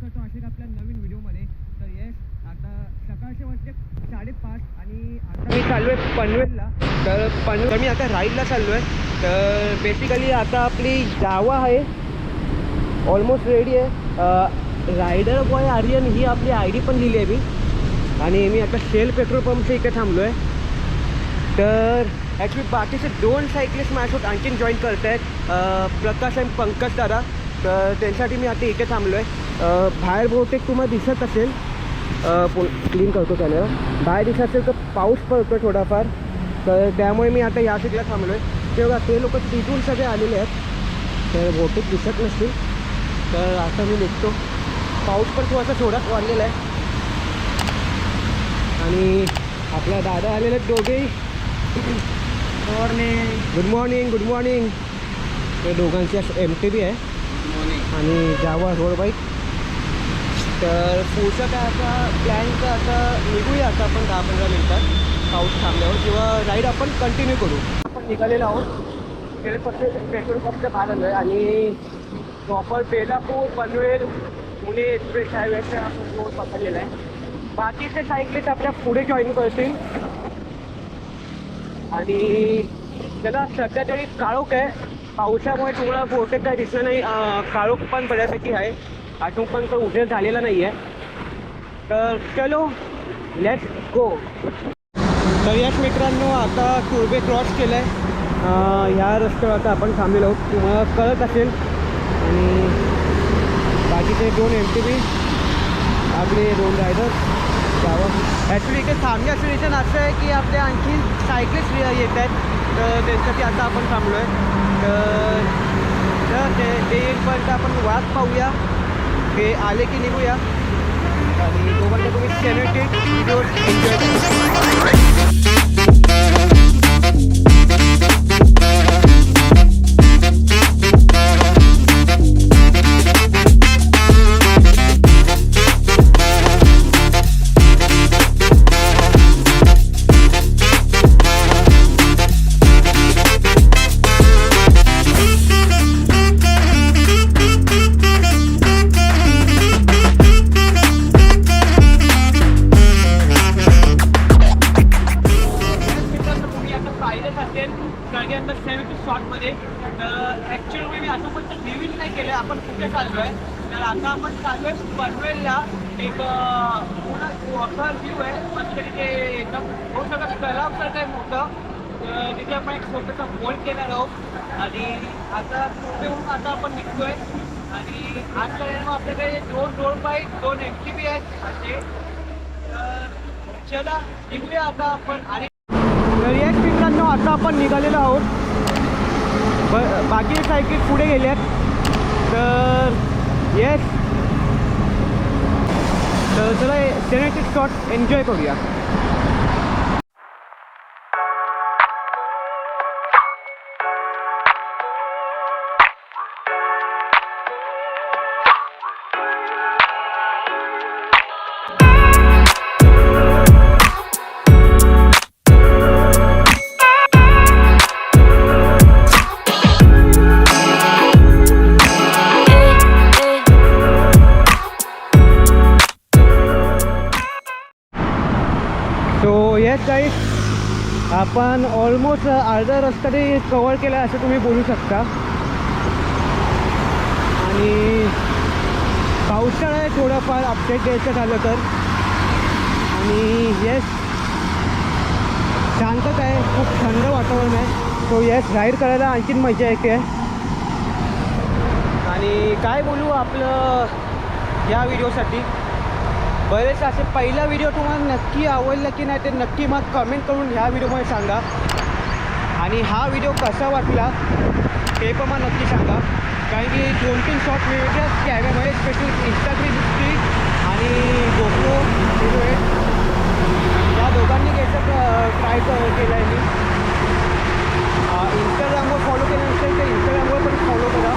करतो असेच आपल्या नवीन व्हिडिओमध्ये. तर येस, आता सकाळचे वाजले 5:30 आणि आता मी चाललो आहे पनवेलला. तर मी आता राईडला चाललो आहे. तर बेसिकली आता आपली जावा आहे ऑलमोस्ट रेडी आहे. रायडर बॉय आर्यन ही आपली ID पण लिहिली आहे मी. आणि मी आता शेल पेट्रोल पंपच्या इथे थांबलो आहे. तर ॲक्च्युली बाकीचे 2 सायकलिस्ट माझ्यासोबत आणखीन जॉईन करत आहेत, प्रकाश आणि पंकज दादा. तर त्यांच्यासाठी मी आता इथे थांबलो आहे. बाहेर बहुतेक तुम्हाला दिसत असेल, क्लीन करतो कॅमेरा, बाहेर दिसत असेल तर पाऊस पडतो थोडाफार. तर त्यामुळे मी आता या साईडला थांबलो आहे. तेव्हा ते लोक तिथून सगळे आलेले आहेत, तर बहुतेक दिसत नसतील. तर आता मी निघतो. पाऊस पण थोडाच वाढलेला आहे. आणि आपला दादा आलेले आहेत दोघेही. Good morning. ते दोघांची MTB आहे आणि जावा रोड बाईक. तर पुढचं काय आता प्लॅन तर आता निघूया आता आपण 10-15 मिनिटात पाऊस थांबल्यावर, किंवा राईड आपण कंटिन्यू करू. आपण निघालेलो आहोत पेट्रोल पंपच्या बाहेर आलो आहे आणि प्रॉपर बेलापूर पनवेल पुणे एक्सप्रेस हायवेचा आपण रोड पकडलेला आहे. बाकीचे सायकलिस्ट आपल्या पुढे जॉईन करतील. आणि त्याला सध्या तरी काळोख आहे, पावसामुळे तुम्हाला बहुतेक काही दिसलं नाही. काळोख पण बऱ्यापैकी आहे, अजून पण तो उजेड झालेला नाही आहे. तर चलो लेट्स गो. तर याच मित्रांनो, आता तुर्बे क्रॉस केलं आहे. ह्या रस्त्यावर आता आपण थांबलेलो आहोत, तुम्हाला कळत असेल. आणि बाकीचे 2 MTB, आपले 2 रायडर जावा. ॲक्च्युली इथे थांबण्याचं रिझन असं आहे की आपले आणखी सायकलिस्ट येत आहेत, तर त्यांच्यासाठी आता आपण थांबलो आहे. तर ते येईपर्यंत आपण वाट पाहूया, ते आले की निघूया. आणि तोपर्यंत तुम्ही सेनेटेड व्हिडिओ एन्जॉय करा. शॉर्टमध्ये ॲक्च्युअली मी असं पण रिव्ह्यू नाही केलं आपण कुठे चाललो आहे. तर आता आपण चाललो आहे पनवेलला. एक पूर्ण वॉकर व्ह्यू आहे, पण तरी ते एकदम खूप सगळं तलावसारखं आहे मोठं. तिथे आपण एक छोटंसा बोट केणार आहोत. आणि आता तिथून आता आपण निघतोय. आणि आज मग आपल्याकडे 2 रोड बाईक 2 MTB आहेत असे. तर चला निघूया आता आपण. आणि तर याच मित्रांनो, आता आपण निघालेलो आहोत. बाकी सायकल पुढे गेले आहेत. तर येस, तर चला सिनेमॅटिक शॉट एन्जॉय करूया. येस गाईस, आपण ऑलमोस्ट अर्धा रस्ता ते कवर केला असं तुम्ही बोलू शकता. आणि पावसाळा आहे, थोडंफार अपडेट द्यायचं झालं तर. आणि येस, शांतता आहे, खूप थंड वातावरण आहे. सो येस, राईड करायला आणखीन मजा येते. आणि काय बोलू आपलं या व्हिडिओसाठी, बरेच असे पहिला व्हिडिओ तुम्हाला नक्की आवडला की नाही ते नक्की मग कमेंट करून ह्या व्हिडिओमध्ये सांगा. आणि हा व्हिडिओ कसा वाटला ते पण मग नक्की सांगा. कारण की 2-3 शॉट वेगवेगळ्या कॅमेरामध्ये, स्पेशली Insta360 आणि GoPro व्हिडिओ आहे, या दोघांनी घ्यायचं ट्राय केलं आहे मी. इंस्टाग्रामवर फॉलो केलं नसेल तर इंस्टाग्रामवर पण फॉलो करा.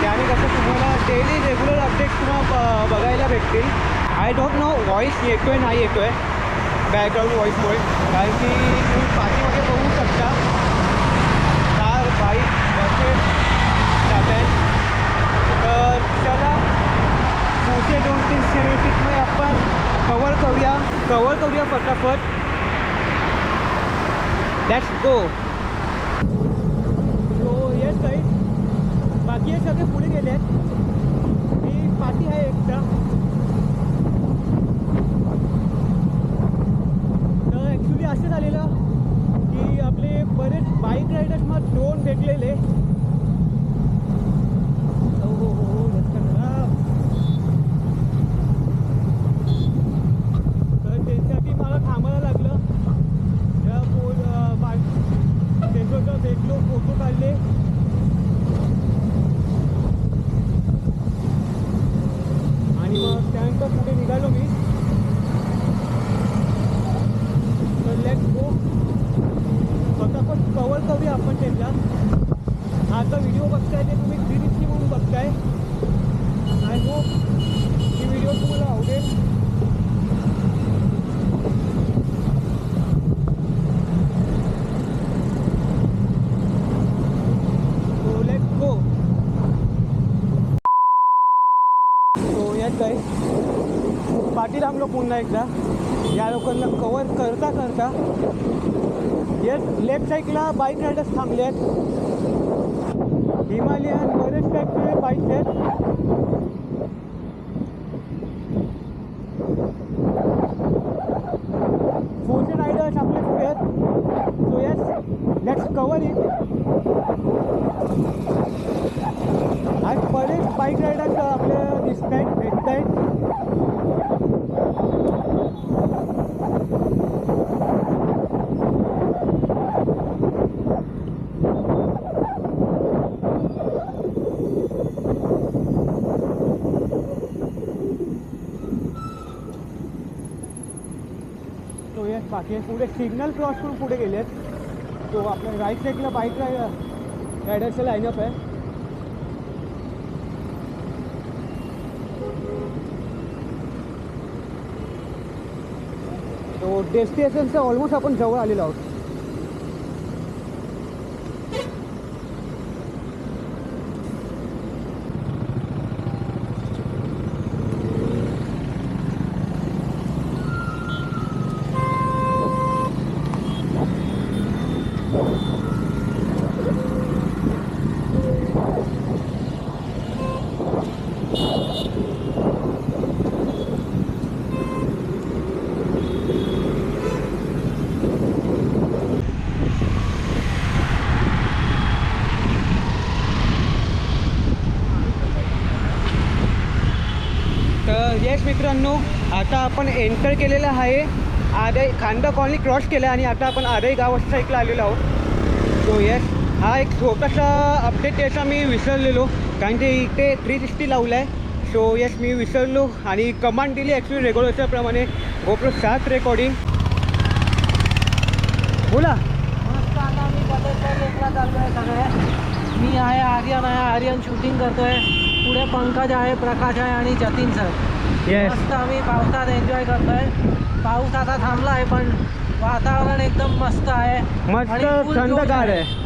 त्याने कसं तुम्हाला डेली रेग्युलर अपडेट्स तुम्हाला बघायला भेटतील. आय डोंट नो व्हॉईस येतो आहे नाही येतो आहे बॅकग्राऊंड व्हॉईसमुळे, कारण की तुम्ही पाठीमागे बघू शकता 4 बाईक बसेस जात आहेत. तर चला पुढचे 2 कवर करूया फटाफट. Let's go. So yes guys, बाकी हे सगळे पुढे गेले आहेत. मी पाठी आहे एकटा. तर ॲक्च्युली असं झालेलं की आपले बरेच बाईक रायडर्स मग ड्रोन भेटलेले. तर त्यांच्यासाठी मला थांबायला लागलं. त्यांच्यावर भेटलो, फोटो काढले. आणि मग त्यानंतर पुढे निघालो मी. तर लेट्स गो. फटाफट कवर करूया आपण त्यांना. हा जो व्हिडिओ बघताय ते तुम्ही 360 म्हणून बघताय. आय होप ही व्हिडिओ तुम्हाला आवडेल. So let's go. सो येत आहे पाठी थांबलो पुन्हा एकदा. या लोकांना कवर करता करता येस लेफ्ट साईडला बाईक रायडर्स थांबले आहेत. हिमालयन बरेच टाईपचे बाईक्स आहेत. फोरचे रायडर्स आपले पुढे आहेत. So yes let's cover it. आज बरेच बाईक रायडर्स आपल्याला दिसत आहेत, भेटत आहेत. तो येस बाकी पुढे सिग्नल क्रॉस करून पुढे गेले आहेत. तो आपल्या राईट साईडला बाईक रायडर्सचं लाईनअप आहे. तो डेस्टिनेशनचं ऑलमोस्ट आपण जवळ आलेलो आहोत. तर येस मित्रांनो, आता आपण एंटर केलेलं आहे. आदई खांदा कॉलनी क्रॉस केला आणि आता आपण आदई गाव साईडला आलेलो आहोत. सो येस हा एक छोटासा अपडेट याचा मी विसरलेलो, कारण ते इथे 360 लावलं आहे. सो येस मी विसरलो आणि कमांड दिली ॲक्च्युली रेग्युलरच्या प्रमाणे GoPro 7 रेकॉर्डिंग. बोला. मस्त. आता मी बदलकर लेकला चाललो आहे सगळे. मी आहे, आर्यन आहे, आर्यन शूटिंग करतोय. पुढे पंकज आहे, प्रकाश आहे आणि जतीन सर. येस मस्त आम्ही पावसात एन्जॉय करतोय. पाऊस आता थांबला आहे पण वातावरण एकदम मस्त आहे, मस्त आणि full थंडगार जोश आहे.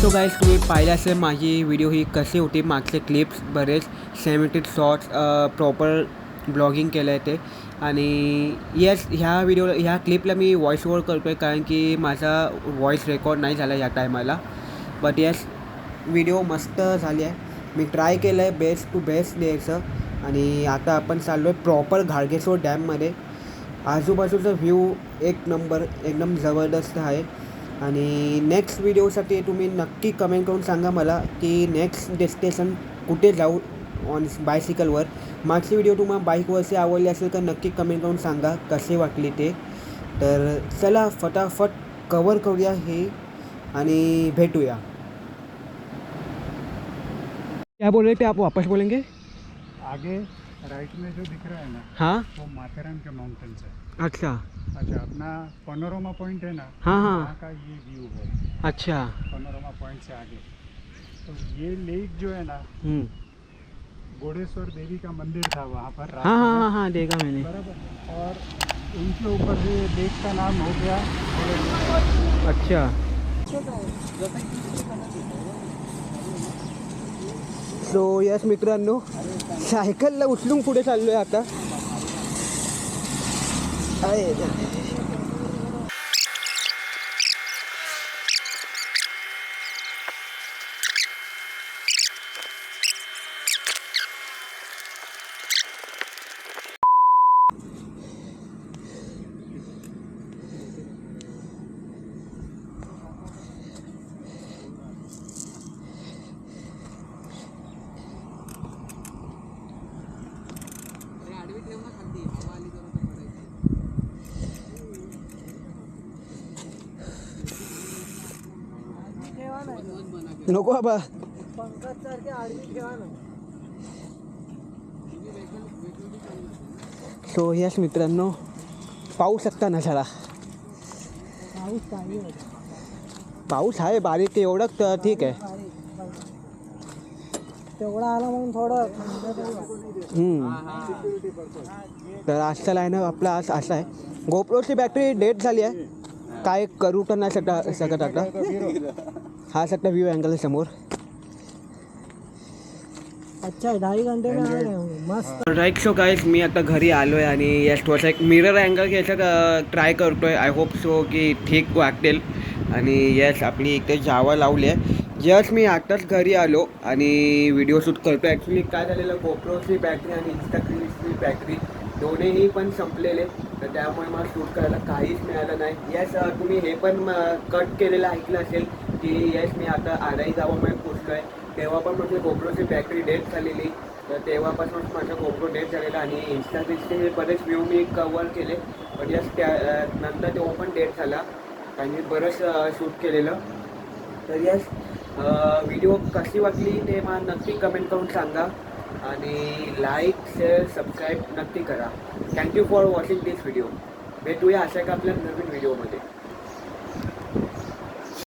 सो गाईज तुम्ही पाहिलं असेल माझी व्हिडिओ ही कशी होती, मागचे क्लिप्स बरेच सिनेमॅटिक शॉट्स प्रॉपर ब्लॉगिंग केलं आहे ते. आणि येस, ह्या क्लिपला मी व्हॉइस ओव्हर करतो आहे कारण की माझा व्हॉइस रेकॉर्ड नाही झाला या टायमाला. बट येस, व्हिडिओ मस्त झाली आहे. मी ट्राय केलं आहे बेस्ट टू बेस्ट द्यायचं. आणि आता आपण चाललो आहे प्रॉपर घाडगेश्वर डॅममध्ये. आजूबाजूचा व्ह्यू एक नंबर, एकदम जबरदस्त आहे. आणि नेक्स्ट व्हिडिओसाठी तुम्ही नक्की कमेंट करून सांगा मला की नेक्स्ट डेस्टिनेशन कुठे जाऊ ऑन बायसिकलवर. मागची व्हिडिओ तुम्हाला बाईकवरची आवडली असेल तर नक्की कमेंट करून सांगा कशी वाटली ते. तर चला फटाफट कवर करूया हे आणि भेटूया. क्या बोल रहे थे आप, वापस बोलेंगे? आगे राइट में जो दिख रहा है ना, हाँ, वो माथेरान के माउंटेन्स है. अच्छा अच्छा, अपना पनोरमा पॉइंट है ना, हाँ हाँ, वहाँ का ये व्यू है. अच्छा. पनोरमा पॉइंट से आगे तो ये लेक जो है ना, गोडेश्वर देवी का मंदिर था वहाँ पर. हाँ हाँ हाँ हाँ, देखा मैंने. बराबर. और उनके ऊपर से लेक का नाम हो गया. अच्छा. सो यस मित्रांनो, सायकलला उचलून पुढे चाललो आहे आता. नको बाबा. पंकजसारखे आडवी ठेवा ना. सो यस मित्रांनो, पाऊस शकता ना झाला. पाऊस पाहिजे. पाऊस आहे बारीक, एवढं तर ठीक आहे. तेवढा आला म्हणून थोडं तर आजचा लाईन आपला आज असा आहे. गोप्रोची बॅटरी डेट झाली आहे, काय करू तर नाही शकत आता. हा सकता व्यू अँगल समोर. अच्छा 2.5 घंटे में आ रहे होंगे. मस्त. राईट. सो गाईज, मी आता घरी आलो आहे आणि यस थोडासा एक मिरर अँगल घ्यायचा ट्राय करतो आहे. आय होप सो की ठीक वाटेल. आणि यस, आपली इथे जावा लावली आहे. जस्ट मी आताच घरी आलो आणि व्हिडिओ शूट करतो. ॲक्च्युली काय झालेलं, गोप्रोची बॅटरी आणि इंस्टाग्रामची बॅटरी दोन्हीही पण संपलेले, तर त्यामुळे मला शूट करायला काहीच मिळालं नाही. यस, तुम्ही हे पण कट केलेलं ऐकलं असेल की यस, मी आता आराई गावामध्ये पोचलो आहे. तेव्हा पण म्हणजे गोप्रोची बॅटरी डेट झालेली, तर तेव्हापासून माझा गोप्रो डेट झालेला. आणि इंस्टाग्रामचे बरेच व्ह्यू मी कवर केले, पण यस नंतर तेव्हा पण डेट झाला आणि मी बरंच शूट केलेलं. तर यस, व्हिडिओ कशी वाटली ते मला नक्की कमेंट करून सांगा. आणि लाईक, शेअर, सबस्क्राईब नक्की करा. Thank you for watching this video. भेटूया अशा का आपल्या नवीन व्हिडिओमध्ये.